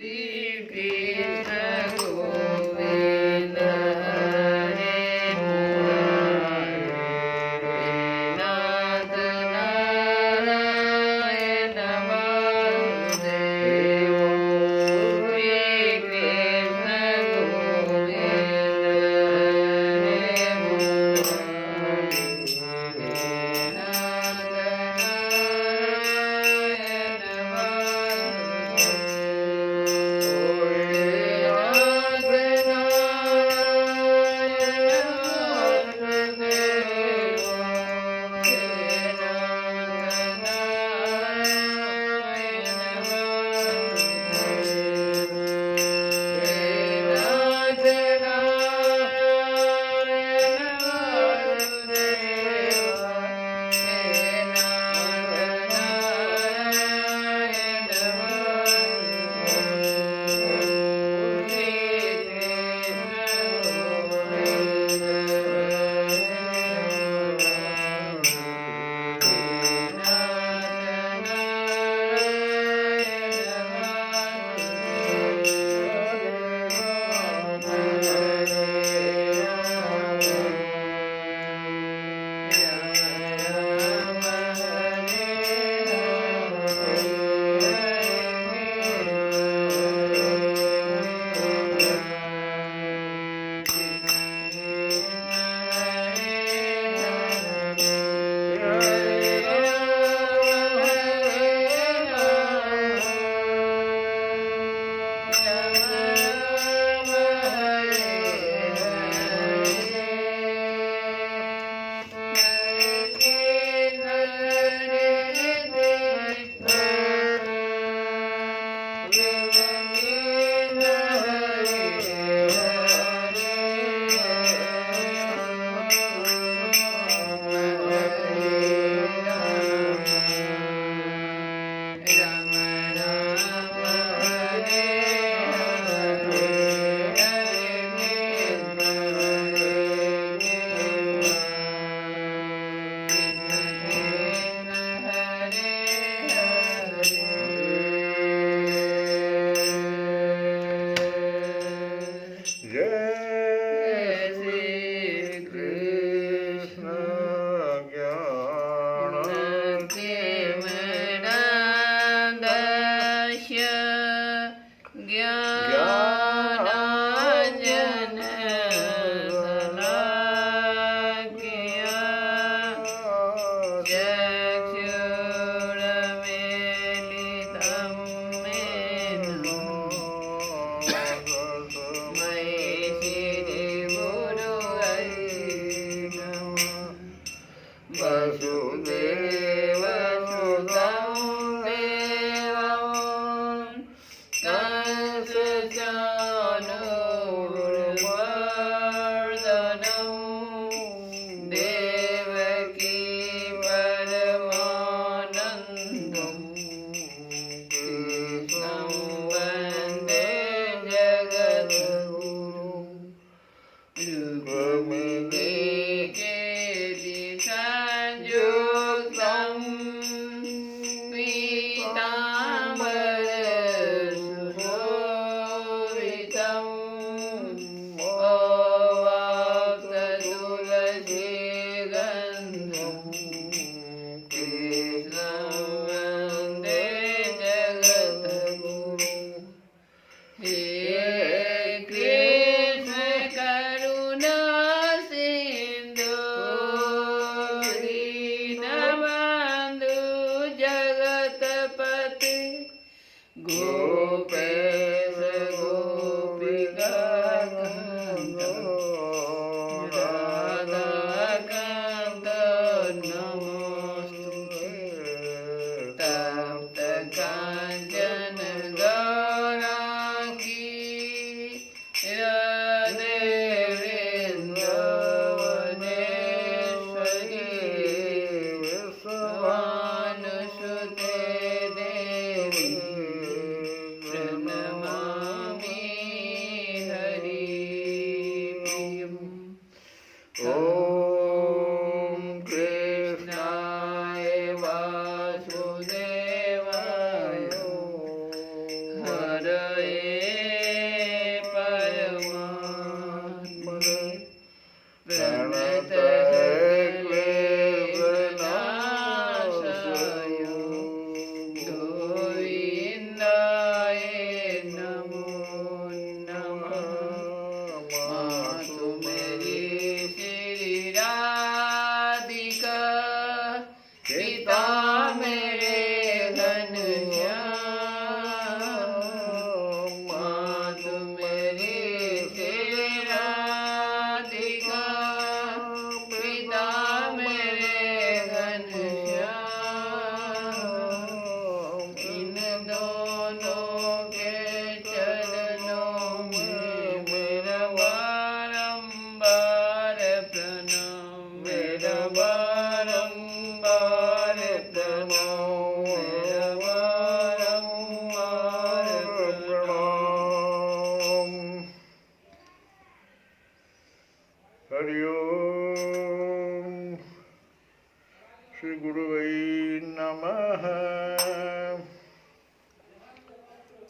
Krishna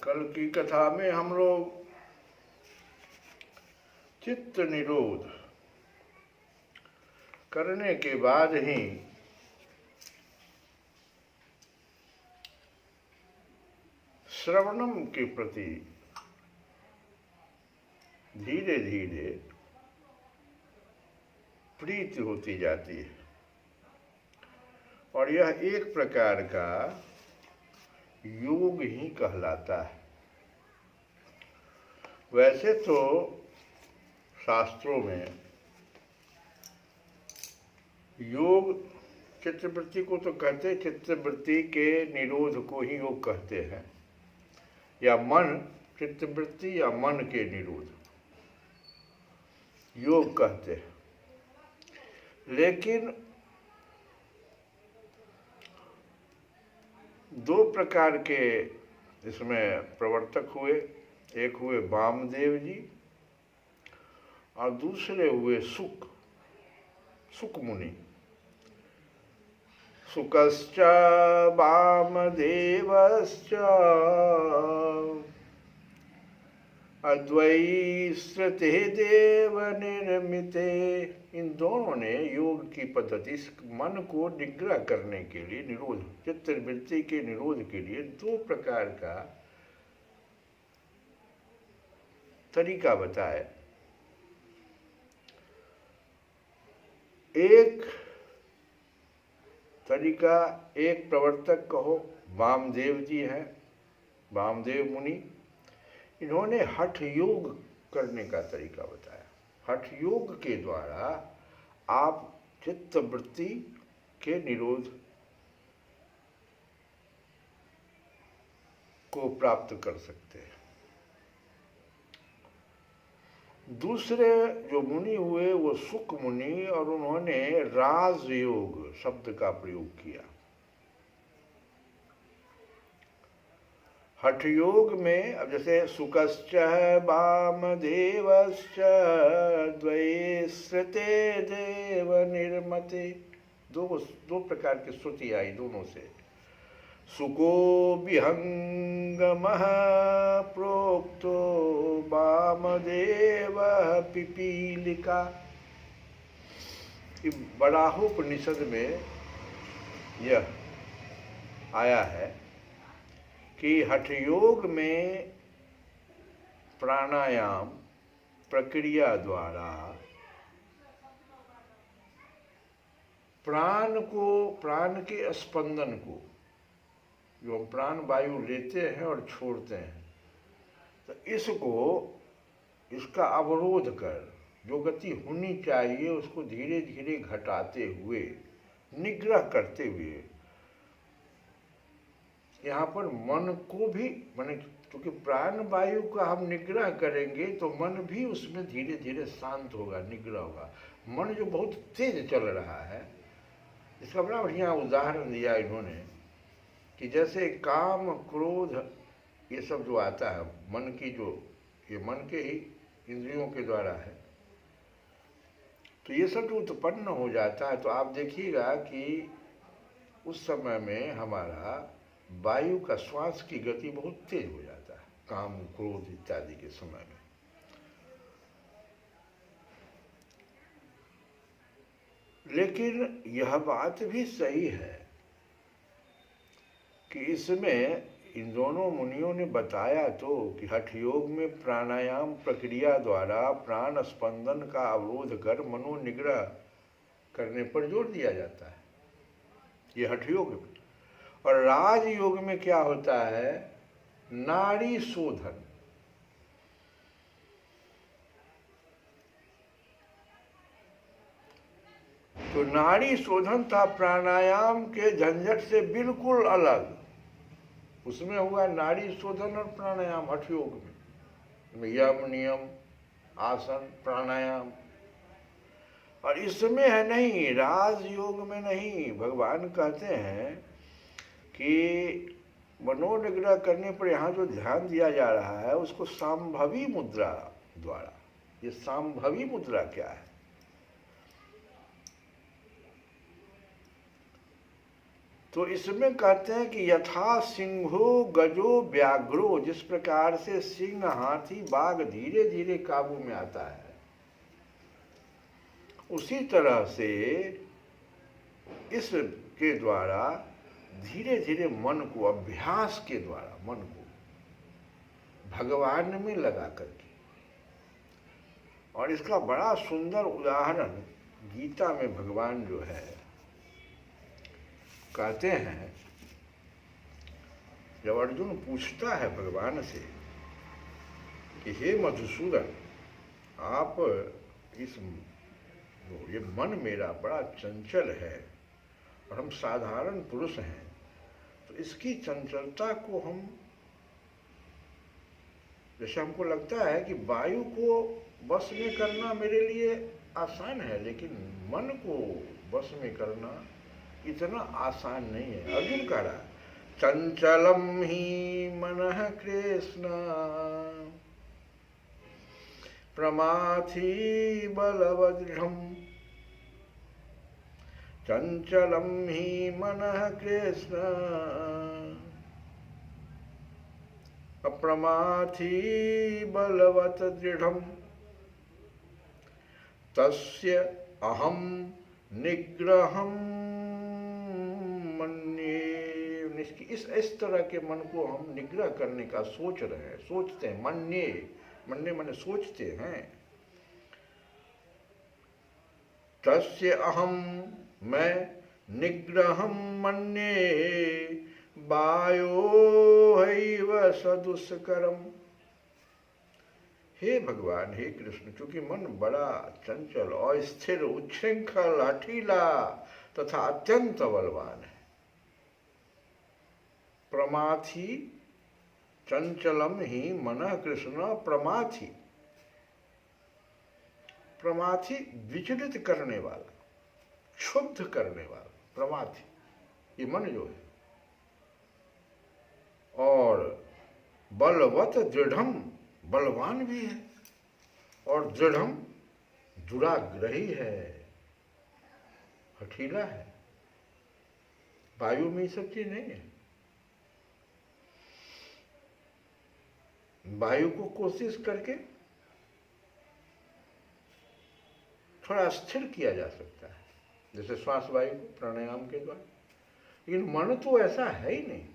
कल की कथा में हम लोग चित्त निरोध करने के बाद ही श्रवणम के प्रति धीरे धीरे प्रीति होती जाती है और यह एक प्रकार का योग ही कहलाता है। वैसे तो शास्त्रों में योग चित्तवृत्ति को तो कहते, चित्तवृत्ति के निरोध को ही योग कहते हैं, या मन चित्तवृत्ति या मन के निरोध योग कहते हैं। लेकिन दो प्रकार के इसमें प्रवर्तक हुए, एक हुए वामदेव जी और दूसरे हुए सुक मुनि। सुकश्च वामदेवश्च अद्वैश्रते देव निर्मिते। इन दोनों ने योग की पद्धति मन को निग्रह करने के लिए, निरोध चित्तवृत्ति के निरोध के लिए दो प्रकार का तरीका बताया। एक तरीका, एक प्रवर्तक कहो वामदेव जी हैं, वामदेव मुनि। इन्होंने हठ योग करने का तरीका बताया। हठ योग के द्वारा आप चित्तवृत्ति के निरोध को प्राप्त कर सकते हैं। दूसरे जो मुनि हुए वो सुक मुनि, और उन्होंने राजयोग शब्द का प्रयोग किया। हठ योग में अब जैसे सुकश्च वामदेवश्च द्वैश्रते देव निर्मते, दो प्रकार की श्रुति आई दोनों से। सुको विहंगमः प्रोक्तो वामदेव पिपीलिका। बराहोपनिषद में यह आया है कि हठ योग में प्राणायाम प्रक्रिया द्वारा प्राण के स्पंदन को, जो हम प्राण वायु लेते हैं और छोड़ते हैं, तो इसका अवरोध कर जो गति होनी चाहिए उसको धीरे धीरे घटाते हुए, निग्रह करते हुए, यहाँ पर मन को भी, माने क्योंकि प्राण वायु का हम निग्रह करेंगे तो मन भी उसमें धीरे धीरे शांत होगा, निग्रह होगा। मन जो बहुत तेज चल रहा है, इसका बड़ा बढ़िया उदाहरण दिया इन्होंने कि जैसे काम क्रोध ये सब जो आता है मन की, जो ये मन के ही इंद्रियों के द्वारा है, तो ये सब जो उत्पन्न हो जाता है, तो आप देखिएगा कि उस समय में हमारा वायु का श्वास की गति बहुत तेज हो जाता है, काम क्रोध इत्यादि के समय में। लेकिन यह बात भी सही है कि इसमें इन दोनों मुनियों ने बताया तो कि हठ योग में प्राणायाम प्रक्रिया द्वारा प्राण स्पंदन का अवरोध कर मनोनिग्रह करने पर जोर दिया जाता है, ये हठ योग में। और राजयोग में क्या होता है, नाड़ी शोधन। तो नाड़ी शोधन था प्राणायाम के झंझट से बिल्कुल अलग। उसमें हुआ नाड़ी शोधन और प्राणायाम हठ योग में, यम नियम आसन प्राणायाम। और इसमें है नहीं, राजयोग में नहीं। भगवान कहते हैं कि मनोनिग्रह करने पर यहाँ जो ध्यान दिया जा रहा है उसको सांभवी मुद्रा द्वारा। ये सांभवी मुद्रा क्या है? तो इसमें कहते हैं कि यथा सिंहो गजो व्याघ्रो, जिस प्रकार से सिंह, हाथी, बाघ धीरे धीरे काबू में आता है, उसी तरह से इसके द्वारा धीरे धीरे मन को, अभ्यास के द्वारा मन को भगवान में लगा करके, और इसका बड़ा सुंदर उदाहरण गीता में भगवान जो है कहते हैं, जब अर्जुन पूछता है भगवान से कि हे मधुसूदन, आप ये मन मेरा बड़ा चंचल है और हम साधारण पुरुष हैं, तो इसकी चंचलता को हम, जैसे हमको लगता है कि वायु को बस में करना मेरे लिए आसान है, लेकिन मन को बस में करना इतना आसान नहीं है। अर्जुन कह रहा, चंचलम ही मनः कृष्ण प्रमाथि बलवदृढ़म्, चंचलम ही मनः कृष्ण अप्रमाथि बलवत दृढ़म्, तस्य अहम निग्रहम मन्ये। इस तरह के मन को हम निग्रह करने का सोच रहे हैं, सोचते हैं। मन्ये, मन्ये माने सोचते हैं। तस्य अहम, मैं, निग्रहम मन्ये वायो हैव सदुष्करम। हे भगवान, हे कृष्ण, चूंकि मन बड़ा चंचल, अस्थिर, उच्छृंखल, हठीला तथा अत्यंत बलवान है। प्रमाथि, चंचलम ही मनः कृष्ण प्रमाथि। प्रमाथि विचलित करने वाला, क्षुब्ध करने वाला, प्रमाथि ये मन जो है। और बलवत दृढ़म, बलवान भी है, और दृढ़म दुराग्रही है, हठीला है। वायु में ये सब चीज नहीं है। वायु को कोशिश करके थोड़ा स्थिर किया जा सकता है, जैसे श्वास वायु को प्राणायाम के द्वारा, लेकिन मन तो ऐसा है ही नहीं।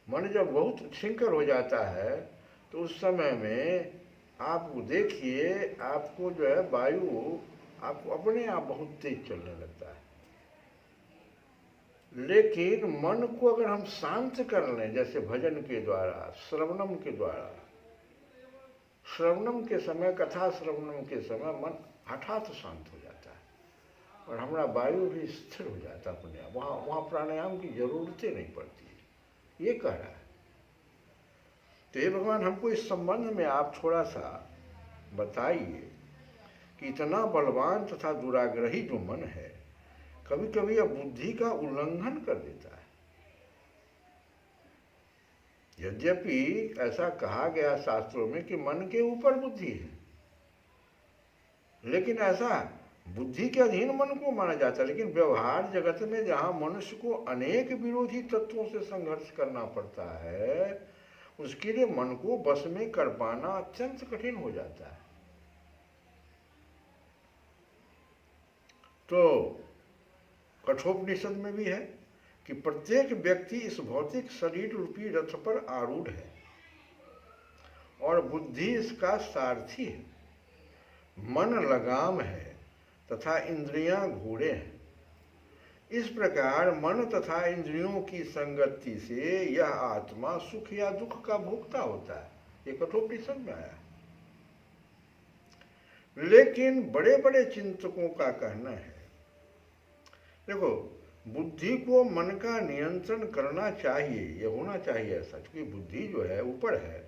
मन जब बहुत उच्छृंखल हो जाता है तो उस समय में आप देखिए, आपको जो है वायु आपको अपने आप बहुत तेज चलने लगता है। लेकिन मन को अगर हम शांत कर लें, जैसे भजन के द्वारा, श्रवणम के द्वारा, श्रवणम के समय, कथा श्रवणम के समय मन हठात शांत हो जाता है और हमारा वायु भी स्थिर हो जाता है अपने आप। वहाँ प्राणायाम की जरूरतें नहीं पड़ती, ये कह रहा है। तो हे भगवान, हमको इस संबंध में आप थोड़ा सा बताइए कि इतना बलवान तथा दुराग्रही जो मन है, कभी कभी यह बुद्धि का उल्लंघन कर देता है। यद्यपि ऐसा कहा गया शास्त्रों में कि मन के ऊपर बुद्धि है, लेकिन ऐसा बुद्धि के अधीन मन को माना जाता है। लेकिन व्यवहार जगत में जहाँ मनुष्य को अनेक विरोधी तत्वों से संघर्ष करना पड़ता है, उसके लिए मन को बस में कर पाना अत्यंत कठिन हो जाता है। तो कठोपनिषद में भी है कि प्रत्येक व्यक्ति इस भौतिक शरीर रूपी रथ पर आरूढ़ है और बुद्धि इसका सारथी है। मन लगाम है तथा इंद्रियां घोड़े हैं। इस प्रकार मन तथा इंद्रियों की संगति से यह आत्मा सुख या दुख का भोक्ता होता है। ये कठोपनिषद में आया। लेकिन बड़े बड़े चिंतकों का कहना है, देखो, बुद्धि को मन का नियंत्रण करना चाहिए, ये होना चाहिए ऐसा, क्योंकि बुद्धि जो है ऊपर है।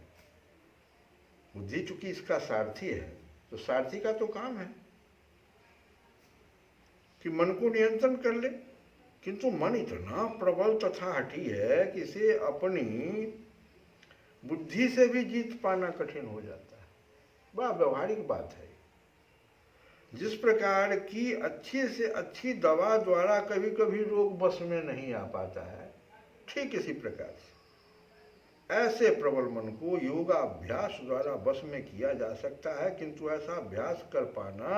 बुद्धि चूंकि इसका सारथी है, तो सारथी का तो काम है कि मन को नियंत्रण कर ले। किंतु मन इतना प्रबल तथा हठी है कि इसे अपनी बुद्धि से भी जीत पाना कठिन हो जाता है। बड़ा व्यवहारिक बात है। जिस प्रकार की अच्छी से अच्छी दवा द्वारा कभी कभी रोग बस में नहीं आ पाता है, ठीक इसी प्रकार से ऐसे प्रबल मन को योगाभ्यास द्वारा बस में किया जा सकता है, किंतु ऐसा अभ्यास कर पाना,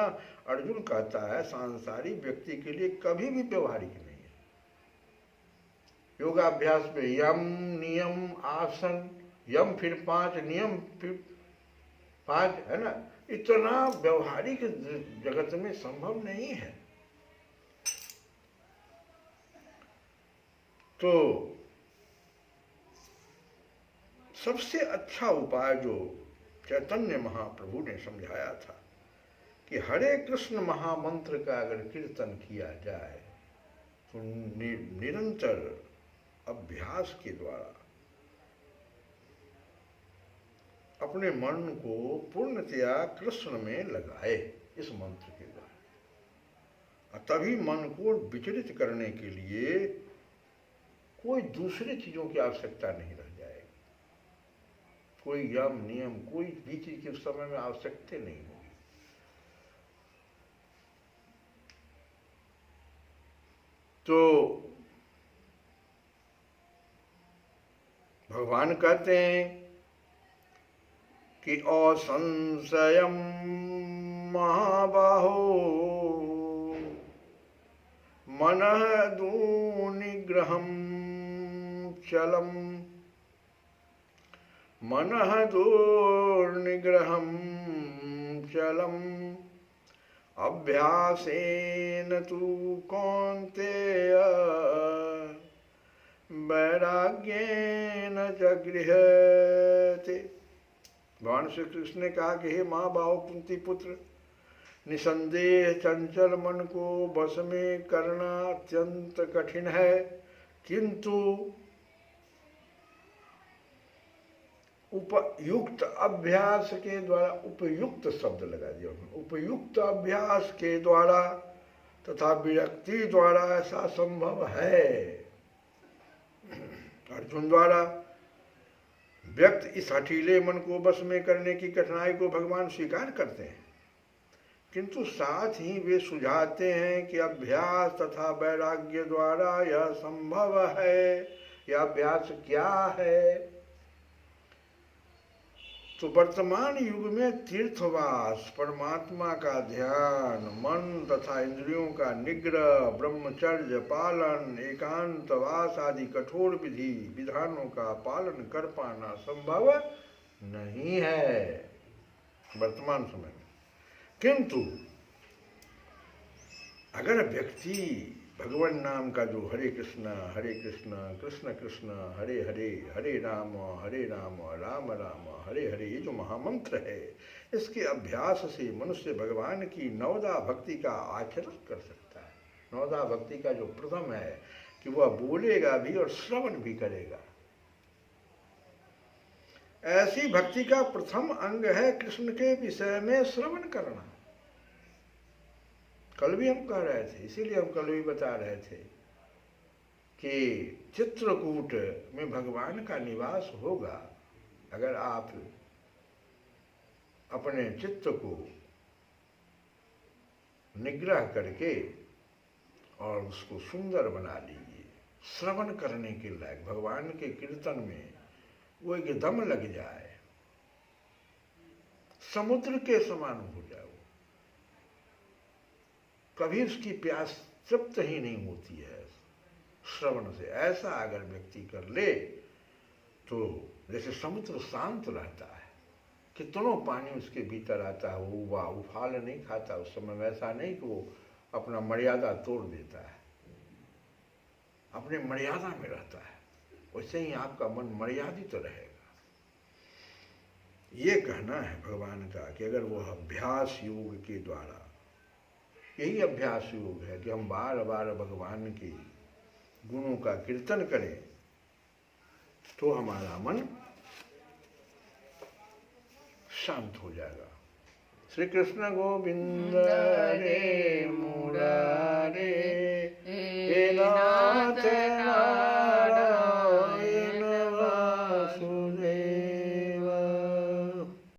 अर्जुन कहता है, सांसारिक व्यक्ति के लिए कभी भी व्यवहारिक नहीं है। योगाभ्यास में यम नियम आसन, यम फिर 5 नियम फिर 5, है ना, इतना व्यवहारिक जगत में संभव नहीं है। तो सबसे अच्छा उपाय जो चैतन्य महाप्रभु ने समझाया था कि हरे कृष्ण महामंत्र का अगर कीर्तन किया जाए तो निरंतर अभ्यास के द्वारा अपने मन को पूर्णतया कृष्ण में लगाए, इस मंत्र के द्वारा, तभी मन को विचलित करने के लिए कोई दूसरी चीजों की आवश्यकता नहीं रह जाएगी। कोई यम नियम कोई भी चीज के उस समय में आवश्यकता नहीं होगी। तो भगवान कहते हैं कि असंशयम महाबाहो मनः दुर्निग्रहं चलम, मनः दुर्निग्रहं चलम अभ्यासेन तु कौन्तेय वैराग्येन च गृह्यते। भगवान श्री कृष्ण ने कहा कि हे माँ बाहो कुंती पुत्र, निसंदेह चंचल मन को बस में करना अत्यंत कठिन है, किंतु उपयुक्त अभ्यास के द्वारा, उपयुक्त शब्द लगा दिया, उपयुक्त अभ्यास के द्वारा तथा विरक्ति द्वारा ऐसा संभव है। अर्जुन द्वारा व्यक्त इस हठीले मन को बस में करने की कठिनाई को भगवान स्वीकार करते हैं, किंतु साथ ही वे सुझाते हैं कि अभ्यास तथा वैराग्य द्वारा यह संभव है। यह अभ्यास क्या है? तो वर्तमान युग में तीर्थवास, परमात्मा का ध्यान, मन तथा इंद्रियों का निग्रह, ब्रह्मचर्य पालन, एकांतवास आदि कठोर विधि विधानों का पालन कर पाना संभव नहीं है वर्तमान समय में। किंतु अगर व्यक्ति भगवान नाम का जो हरे कृष्ण कृष्ण कृष्ण हरे हरे, हरे राम राम राम हरे हरे, ये जो महामंत्र है, इसके अभ्यास से मनुष्य भगवान की नवदा भक्ति का आचरण कर सकता है। नवदा भक्ति का जो प्रथम है कि वह बोलेगा भी और श्रवण भी करेगा। ऐसी भक्ति का प्रथम अंग है कृष्ण के विषय में श्रवण करना। कल भी हम कह रहे थे, इसीलिए हम कल भी बता रहे थे कि चित्रकूट में भगवान का निवास होगा अगर आप अपने चित्त को निग्रह करके और उसको सुंदर बना लीजिए, श्रवण करने के लायक, भगवान के कीर्तन में वो एकदम लग जाए, समुद्र के समान हो जाए, कभी उसकी प्यास तृप्त ही नहीं होती है श्रवण से। ऐसा अगर व्यक्ति कर ले तो जैसे समुद्र शांत रहता है, कितनों पानी उसके भीतर आता है, वो उफाल नहीं खाता उस समय, वैसा नहीं कि वो अपना मर्यादा तोड़ देता है, अपने मर्यादा में रहता है, वैसे ही आपका मन मर्यादित तो रहेगा। ये कहना है भगवान का कि अगर वो अभ्यास योग के द्वारा, यही अभ्यास योग है कि हम बार बार भगवान के गुणों का कीर्तन करें तो हमारा मन शांत हो जाएगा। श्री कृष्ण गोविंद रे मुरारे।